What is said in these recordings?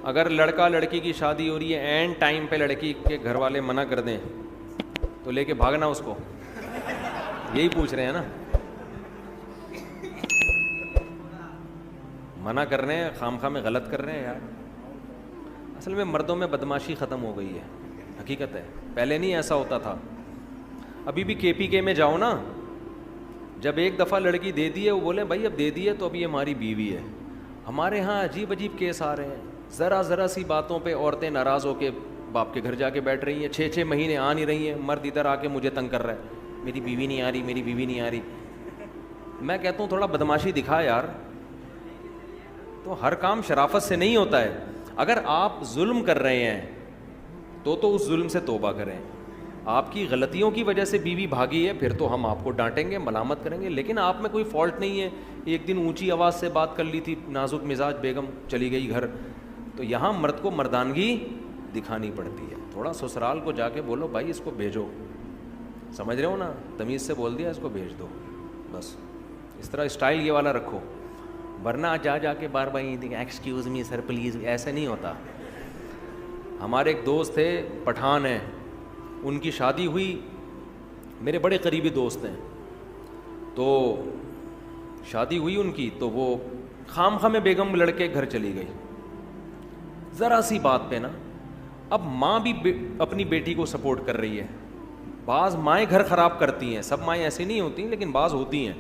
اگر لڑکا لڑکی کی شادی ہو رہی ہے، اینڈ ٹائم پہ لڑکی کے گھر والے منع کر دیں تو لے کے بھاگنا اس کو، یہی پوچھ رہے ہیں نا. منع کر رہے ہیں، خامخواہ میں غلط کر رہے ہیں یار. اصل میں مردوں میں بدماشی ختم ہو گئی ہے، حقیقت ہے. پہلے نہیں ایسا ہوتا تھا. ابھی بھی KPK میں جاؤ نا، جب ایک دفعہ لڑکی دے دی ہے وہ بولے بھائی اب دے دی ہے تو اب یہ ہماری بیوی ہے. ہمارے ہاں عجیب عجیب کیس آ رہے ہیں. ذرا سی باتوں پہ عورتیں ناراض ہو کے باپ کے گھر جا کے بیٹھ رہی ہیں. 6 مہینے آ نہیں رہی ہیں، مرد ادھر آ کے مجھے تنگ کر رہا ہے، میری بیوی نہیں آ رہی، میری بیوی نہیں آ رہی. میں کہتا ہوں تھوڑا بدماشی دکھا یار. تو ہر کام شرافت سے نہیں ہوتا ہے. اگر آپ ظلم کر رہے ہیں تو اس ظلم سے توبہ کریں. آپ کی غلطیوں کی وجہ سے بیوی بھاگی ہے، پھر تو ہم آپ کو ڈانٹیں گے، ملامت کریں گے، لیکن آپ میں کوئی فالٹ نہیں ہے. ایک دن اونچی آواز سے بات کر لی تھی، نازک مزاج بیگم چلی گئی گھر. تو یہاں مرد کو مردانگی دکھانی پڑتی ہے. تھوڑا سسرال کو جا کے بولو بھائی اس کو بھیجو، سمجھ رہے ہو نا، تمیز سے بول دیا اس کو بھیج دو بس. اس طرح اسٹائل یہ والا رکھو، ورنہ جا کے بار بار ایکسکیوز می سر پلیز، ایسے نہیں ہوتا. ہمارے ایک دوست تھے پٹھان ہیں، ان کی شادی ہوئی، میرے بڑے قریبی دوست ہیں. تو شادی ہوئی ان کی، تو وہ خامخواہ میں بیگم لڑکے گھر چلی گئی ذرا سی بات پہ نا. اب ماں بھی اپنی بیٹی کو سپورٹ کر رہی ہے. بعض مائیں گھر خراب کرتی ہیں، سب مائیں ایسی نہیں ہوتی لیکن بعض ہوتی ہیں.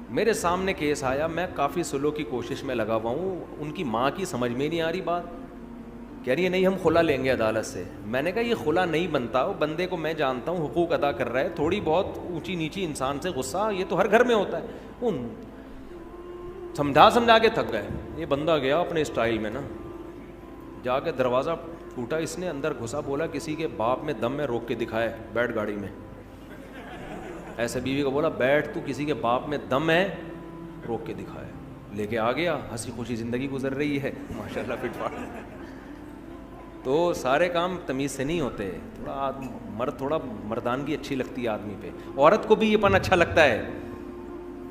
میرے سامنے کیس آیا، میں کافی سلو کی کوشش میں لگا ہوا ہوں. ان کی ماں کی سمجھ میں نہیں آ رہی بات، کہہ رہی ہے نہیں ہم خلا لیں گے عدالت سے. میں نے کہا یہ خلا نہیں بنتا، وہ بندے کو میں جانتا ہوں حقوق ادا کر رہا ہے، تھوڑی بہت اونچی نیچی انسان سے غصہ یہ تو ہر گھر میں ہوتا ہے. سمجھا کے تھک گئے. یہ بندہ گیا اپنے اسٹائل میں نا، جا کے دروازہ ٹوٹا، اس نے اندر گھسا، بولا کسی کے باپ میں دم میں روک کے دکھائے، بیٹھ گاڑی میں. ایسے بیوی کو بولا بیٹھ، تو کسی کے باپ میں دم ہے روک کے دکھائے. لے کے آ گیا، ہنسی خوشی زندگی گزر رہی ہے ماشاء اللہ فٹ فاٹ. تو سارے کام تمیز سے نہیں ہوتے. تھوڑا مرد، تھوڑا مردانگی اچھی لگتی ہے آدمی پہ. عورت کو بھی یہ پن اچھا لگتا ہے،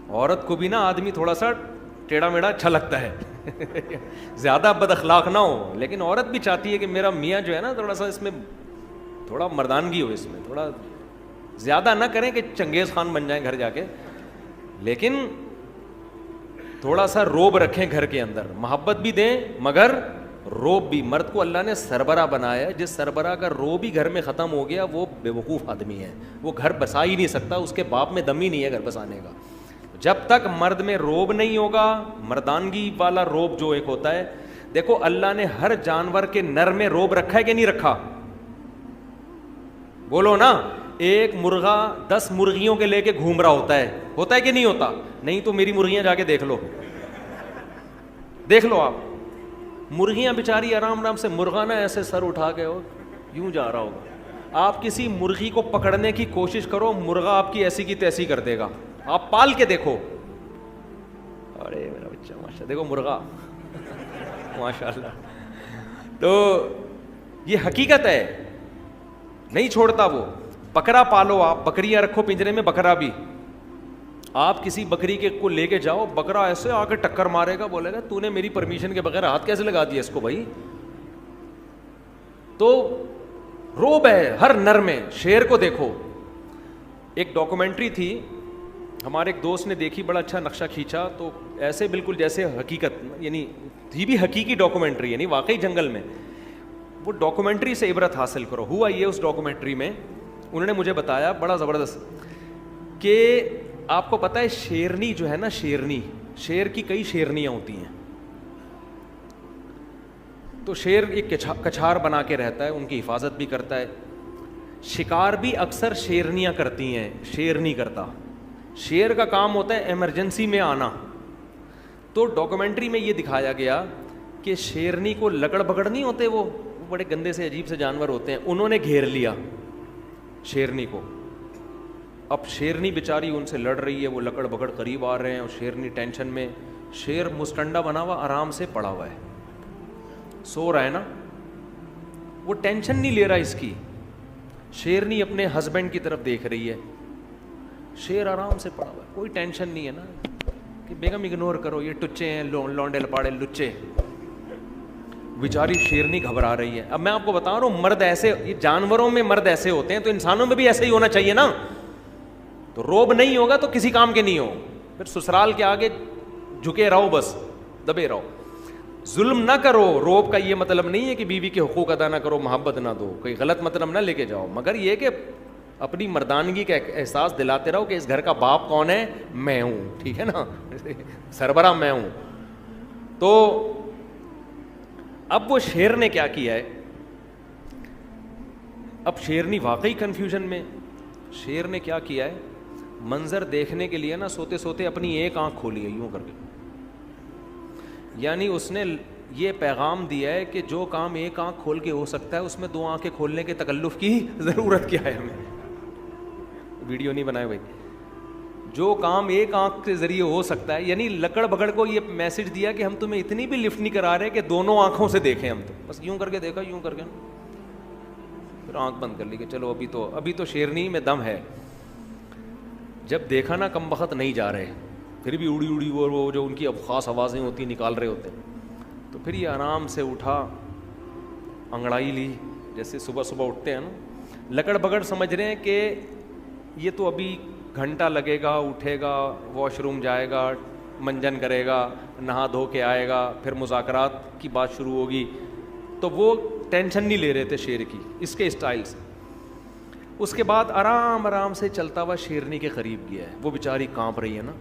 عورت کو بھی نا آدمی تھوڑا سا ٹیڑھا میڑھا اچھا لگتا ہے زیادہ بد اخلاق نہ ہو. لیکن عورت بھی چاہتی ہے کہ میرا میاں جو ہے نا تھوڑا سا اس میں تھوڑا مردانگی ہو، اس میں تھوڑا زیادہ نہ کریں کہ چنگیز خان بن جائیں گھر جا کے، لیکن تھوڑا سا روب رکھیں گھر کے اندر. محبت بھی دیں مگر روب بھی. مرد کو اللہ نے سربراہ بنایا ہے، جس سربراہ کا روب ہی گھر میں ختم ہو گیا وہ بے وقوف آدمی ہے، وہ گھر بسا ہی نہیں سکتا، اس کے باپ میں دم ہی نہیں ہے گھر بسانے کا. جب تک مرد میں روب نہیں ہوگا، مردانگی والا روب جو ایک ہوتا ہے، دیکھو اللہ نے ہر جانور کے نر میں روب رکھا ہے کہ نہیں رکھا؟ بولو نا. ایک مرغا 10 مرغیوں کے لے کے گھوم رہا ہوتا ہے کہ نہیں ہوتا؟ نہیں تو میری مرغیاں جا کے دیکھ لو آپ. مرغیاں بیچاری آرام سے، مرغا نا ایسے سر اٹھا کے یوں جا رہا ہوگا. آپ کسی مرغی کو پکڑنے کی کوشش کرو، مرغا آپ کی ایسی کی تیسی کر دے گا. آپ پال کے دیکھو، ارے میرا بچہ ماشاء، دیکھو مرغا ماشاء اللہ. تو یہ حقیقت ہے، نہیں چھوڑتا وہ. بکرا پالو آپ، بکریاں رکھو پنجرے میں، بکرا بھی. آپ کسی بکری کے کو لے کے جاؤ، بکرا ایسے آ کے ٹکر مارے گا، بولے گا تو نے میری پرمیشن کے بغیر ہاتھ کیسے لگا دیا اس کو بھائی. تو روب ہے ہر نر میں. شیر کو دیکھو، ایک ڈاکومنٹری تھی ہمارے ایک دوست نے دیکھی، بڑا اچھا نقشہ کھینچا، تو ایسے بالکل جیسے حقیقت، یعنی تھی بھی حقیقی ڈاکومنٹری، یعنی واقعی جنگل میں. وہ ڈاکومنٹری سے عبرت حاصل کرو. ہوا یہ اس ڈاکومنٹری میں انہوں نے مجھے بتایا بڑا زبردست کہ آپ کو پتہ ہے شیرنی جو ہے نا، شیر کی کئی شیرنیاں ہوتی ہیں. تو شیر ایک کچھار بنا کے رہتا ہے، ان کی حفاظت بھی کرتا ہے. شکار بھی اکثر شیرنیاں کرتی ہیں، شیر نہیں کرتا. شیر کا کام ہوتا ہے ایمرجنسی میں آنا. تو ڈاکومنٹری میں یہ دکھایا گیا کہ شیرنی کو لکڑ بگڑ نہیں ہوتے، وہ بڑے گندے سے عجیب سے جانور ہوتے ہیں، انہوں نے گھیر لیا شیرنی کو. اب شیرنی بیچاری ان سے لڑ رہی ہے، وہ لکڑ بگڑ قریب آ رہے ہیں اور شیرنی ٹینشن میں. شیر مستنڈا بنا ہوا آرام سے پڑا ہوا ہے، سو رہا ہے نا، وہ ٹینشن نہیں لے رہا اس کی. شیرنی اپنے ہسبینڈ کی طرف دیکھ رہی ہے، شیر آرام سے پڑا ہوا ہے، کوئی ٹینشن نہیں ہے نا کہ بیگم اگنور کرو، یہ ٹچے ہیں، لونڈے لپاڑے لچے. بیچاری شیرنی گھبرا رہی ہے. اب میں آپ کو بتا رہا ہوں مرد ایسے, یہ جانوروں میں مرد ایسے ہوتے ہیں تو انسانوں میں بھی ایسے ہی ہونا چاہیے نا. تو روب نہیں ہوگا تو کسی کام کے نہیں ہو, پھر سسرال کے آگے جھکے رہو, بس دبے رہو. ظلم نہ کرو. روب کا یہ مطلب نہیں ہے کہ بیوی کے حقوق ادا نہ کرو, محبت نہ دو, کوئی غلط مطلب نہ لے کے جاؤ, مگر یہ کہ اپنی مردانگی کا احساس دلاتے رہو کہ اس گھر کا باپ کون ہے, میں ہوں, ٹھیک ہے نا, سربراہ میں ہوں. تو اب وہ شیر نے کیا کیا ہے, اب شیرنی واقعی کنفیوژن میں. شیر نے کیا کیا ہے, منظر دیکھنے کے لیے نا سوتے سوتے اپنی ایک آنکھ کھولی ہے یوں کر کے. یعنی اس نے یہ پیغام دیا ہے کہ جو کام ایک آنکھ کھول کے ہو سکتا ہے اس میں دو آنکھیں کھولنے کے تکلف کی ضرورت کیا ہے ہمیں. ویڈیو نہیں بنائے بھائی. جو کام ایک آنکھ کے ذریعے ہو سکتا ہے, یعنی لکڑ بگڑ کو یہ میسج دیا کہ ہم تمہیں اتنی بھی لفٹ نہیں کرا رہے کہ دونوں آنکھوں سے دیکھیں ہم, تو بس یوں کر کے دیکھا, یوں کر کے پھر آنکھ بند کر لی کہ چلو ابھی تو شیرنی میں دم ہے. جب دیکھا نا کم بخت نہیں جا رہے, پھر بھی اڑی اڑی وہ جو ان کی اب خاص آوازیں ہوتی نکال رہے ہوتے, تو پھر یہ آرام سے اٹھا, انگڑائی لی, جیسے صبح صبح اٹھتے ہیں نا. لکڑ بگڑ سمجھ رہے ہیں کہ یہ تو ابھی گھنٹہ لگے گا, اٹھے گا, واش روم جائے گا, منجن کرے گا, نہا دھو کے آئے گا, پھر مذاکرات کی بات شروع ہوگی. تو وہ ٹینشن نہیں لے رہے تھے شیر کی, اس کے اسٹائل سے. اس کے بعد آرام آرام سے چلتا ہوا شیرنی کے قریب گیا ہے. وہ بیچاری کانپ رہی ہے نا,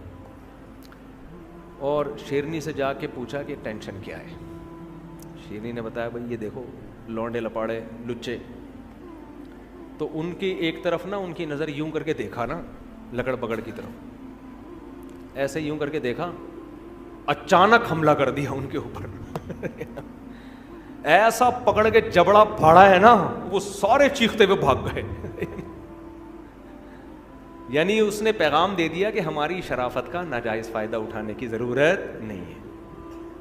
اور شیرنی سے جا کے پوچھا کہ ٹینشن کیا ہے. شیرنی نے بتایا بھائی یہ دیکھو لونڈے لپاڑے لچے. تو ان کی ایک طرف نا ان کی نظر یوں کر کے دیکھا نا لکڑ بگڑ کی طرف, ایسے یوں کر کے دیکھا, اچانک حملہ کر دیا ان کے اوپر. ایسا پکڑ کے جبڑا پھاڑا ہے نا, وہ سارے چیختے ہوئے بھاگ گئے. یعنی اس نے پیغام دے دیا کہ ہماری شرافت کا ناجائز فائدہ اٹھانے کی ضرورت نہیں ہے.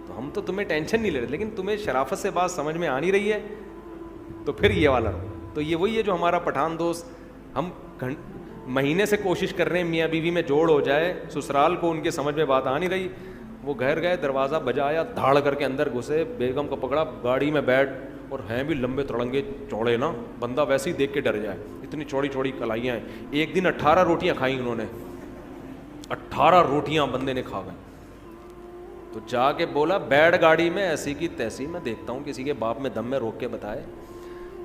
تو ہم تو تمہیں ٹینشن نہیں لے رہے, لیکن تمہیں شرافت سے بات سمجھ میں آ نہیں رہی ہے, تو پھر یہ والا. تو یہ وہی ہے جو ہمارا پٹھان دوست, ہم مہینے سے کوشش کر رہے ہیں میاں بیوی میں جوڑ ہو جائے, سسرال کو ان کے سمجھ میں بات آ نہیں رہی. وہ گھر گئے, دروازہ بجایا, دھاڑ کر کے اندر گھسے, بیگم کو پکڑا, گاڑی میں بیٹھ, اور ہیں بھی لمبے تڑنگے چوڑے نا, بندہ ویسے ہی دیکھ کے ڈر جائے, اتنی چوڑی چوڑی کلائیاں ہیں. ایک دن 18 روٹیاں کھائیں انہوں نے, 18 روٹیاں بندے نے کھا گئے. تو جا کے بولا بیٹھ گاڑی میں, ایسی کی تیسی, میں دیکھتا ہوں کسی کے باپ میں دم میں روک کے بتائے.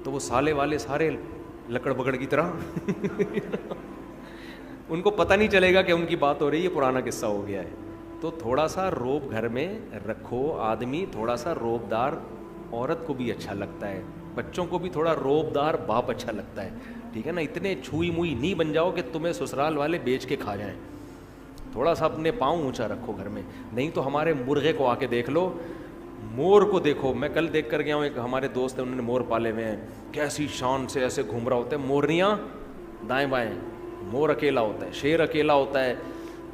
تو وہ سالے والے سارے لکڑ بگڑ کی طرح ان کو پتہ نہیں چلے گا کہ ان کی بات ہو رہی ہے, پرانا قصہ ہو گیا ہے. تو تھوڑا سا روب گھر میں رکھو. آدمی تھوڑا سا روبدار عورت کو بھی اچھا لگتا ہے, بچوں کو بھی تھوڑا روبدار باپ اچھا لگتا ہے, ٹھیک ہے نا. اتنے چھوئی موئی نہیں بن جاؤ کہ تمہیں سسرال والے بیچ کے کھا جائیں. تھوڑا سا اپنے پاؤں اونچا رکھو گھر میں. نہیں تو ہمارے مرغے کو آ کے دیکھ لو, مور کو دیکھو. میں کل دیکھ کر گیا ہوں, ایک ہمارے دوست ہیں انہوں نے مور پالے ہوئے ہیں, کیسی شان سے ایسے گھوم رہا ہوتا ہے. مورنیاں دائیں بائیں, مور اکیلا ہوتا ہے, شیر اکیلا ہوتا ہے.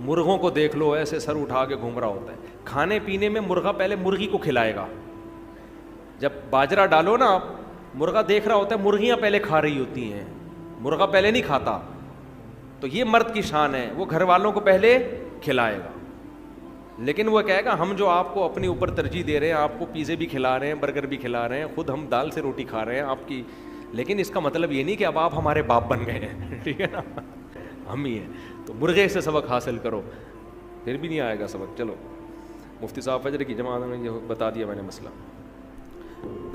مرغوں کو دیکھ لو, ایسے سر اٹھا کے گھوم رہا ہوتا ہے. کھانے پینے میں مرغا پہلے مرغی کو کھلائے گا. جب باجرہ ڈالو نا, مرغا دیکھ رہا ہوتا ہے, مرغیاں پہلے کھا رہی ہوتی ہیں, مرغا پہلے نہیں کھاتا. تو یہ مرد کی شان ہے, وہ گھر والوں کو پہلے کھلائے گا. لیکن وہ کہے گا ہم جو آپ کو اپنے اوپر ترجیح دے رہے ہیں, آپ کو پیزے بھی کھلا رہے ہیں, برگر بھی کھلا رہے ہیں, خود ہم دال سے روٹی کھا رہے ہیں آپ کی, لیکن اس کا مطلب یہ نہیں کہ اب آپ ہمارے باپ بن گئے ہیں, ٹھیک ہے نا, ہم ہی ہیں. تو مرغے سے سبق حاصل کرو, پھر بھی نہیں آئے گا سبق. چلو مفتی صاحب فجر کی جماعت میں یہ بتا دیا میں نے مسئلہ,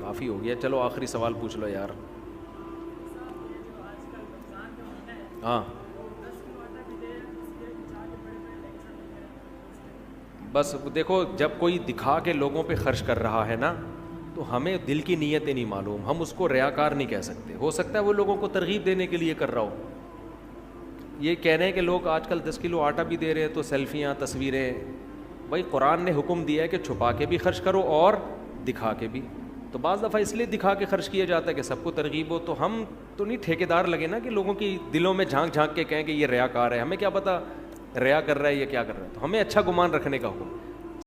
کافی ہو گیا. چلو آخری سوال پوچھ لو یار. ہاں بس دیکھو, جب کوئی دکھا کے لوگوں پہ خرچ کر رہا ہے نا, تو ہمیں دل کی نیتیں نہیں معلوم, ہم اس کو ریاکار نہیں کہہ سکتے. ہو سکتا ہے وہ لوگوں کو ترغیب دینے کے لیے کر رہا ہو. یہ کہہ رہے ہیں کہ لوگ آج کل 10 کلو آٹا بھی دے رہے ہیں تو سیلفیاں تصویریں. بھائی قرآن نے حکم دیا ہے کہ چھپا کے بھی خرچ کرو اور دکھا کے بھی. تو بعض دفعہ اس لیے دکھا کے خرچ کیا جاتا ہے کہ سب کو ترغیب ہو. تو ہم تو نہیں ٹھیکیدار لگے نا کہ لوگوں کی دلوں میں جھانک جھانک کے کہیں کہ یہ ریاکار ہے. ہمیں کیا پتہ ریا کر رہا ہے یا کیا کر رہا ہے. تو ہمیں اچھا گمان رکھنے کا حکم.